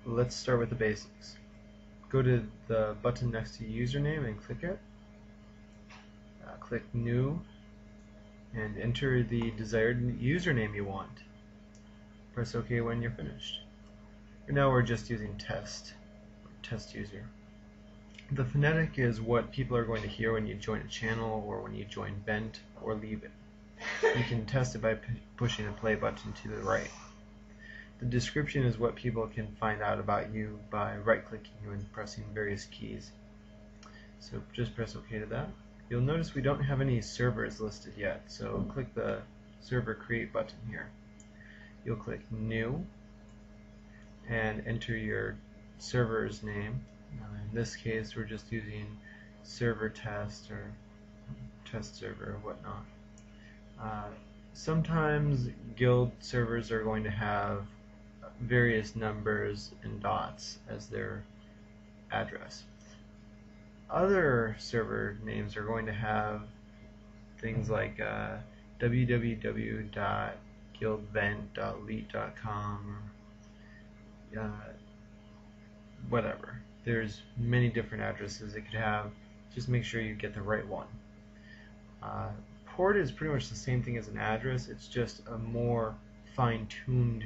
let's start with the basics. Go to the button next to username and click it. Click new and enter the desired username you want. Press OK when you're finished. And now we're just using test user. The phonetic is what people are going to hear when you join a channel or when you join Vent or leave it. You can test it by pushing the play button to the right. The description is what people can find out about you by right-clicking and pressing various keys. So just press OK to that. You'll notice we don't have any servers listed yet, so click the server create button here. You'll click new and enter your server's name. In this case we're just using server test or test server or whatnot. Sometimes guild servers are going to have various numbers and dots as their address. Other server names are going to have things like www.guildvent.elite.com or whatever. There's many different addresses it could have. Just make sure you get the right one. Port is pretty much the same thing as an address. It's just a more fine-tuned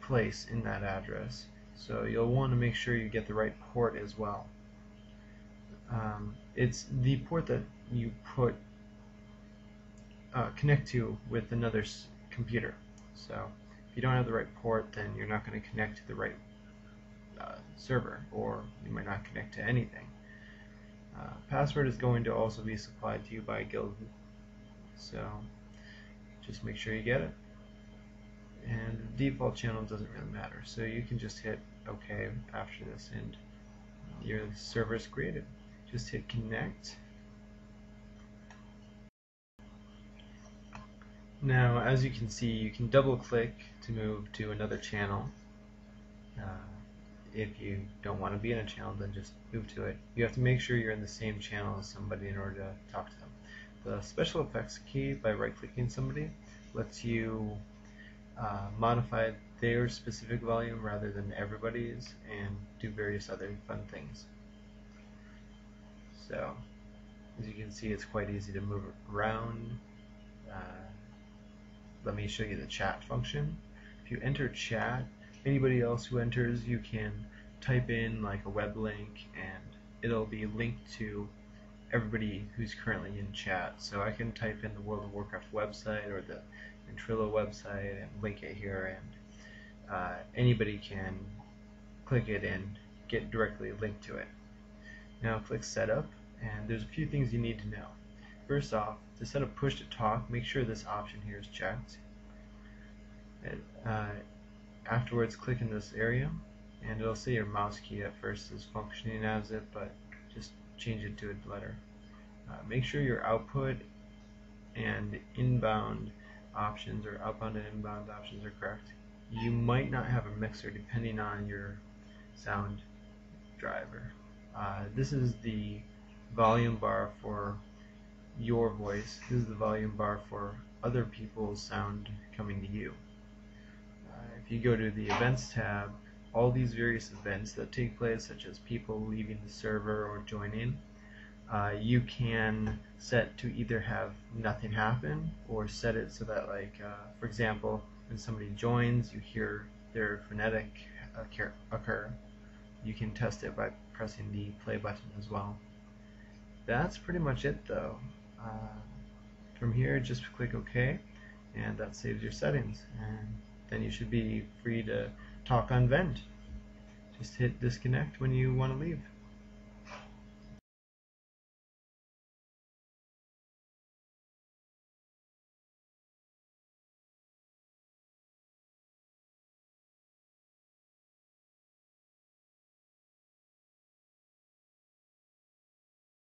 place in that address. So you'll want to make sure you get the right port as well. It's the port that you connect to with another computer. So if you don't have the right port, then you're not going to connect to the right server, or you might not connect to anything. Password is going to also be supplied to you by Guild, so just make sure you get it. And the default channel doesn't really matter, so you can just hit OK after this and your server is created. Just hit connect. Now, as you can see, you can double click to move to another channel. If you don't want to be in a channel, then just move to it. You have to make sure you're in the same channel as somebody in order to talk to them. The special effects key, by right-clicking somebody, lets you modify their specific volume rather than everybody's, and do various other fun things. So, as you can see, it's quite easy to move around. Let me show you the chat function. If you enter chat, anybody else who enters, you can type in like a web link and it'll be linked to everybody who's currently in chat. So I can type in the World of Warcraft website or the Ventrilo website and link it here, and anybody can click it and get directly linked to it. Now click setup, and there's a few things you need to know. First off, to set up push to talk, make sure this option here is checked. Afterwards, click in this area, and it'll say your mouse key at first is functioning as it, but just change it to a letter. Make sure your output and inbound options, or outbound and inbound options, are correct. You might not have a mixer depending on your sound driver. This is the volume bar for your voice. This is the volume bar for other people's sound coming to you. If you go to the events tab, all these various events that take place, such as people leaving the server or joining, you can set to either have nothing happen, or set it so that, like, for example, when somebody joins, you hear their phonetic occur. You can test it by pressing the play button as well. That's pretty much it, though. From here, just click OK, and that saves your settings, and then you should be free to talk on Vent. Just hit disconnect when you want to leave.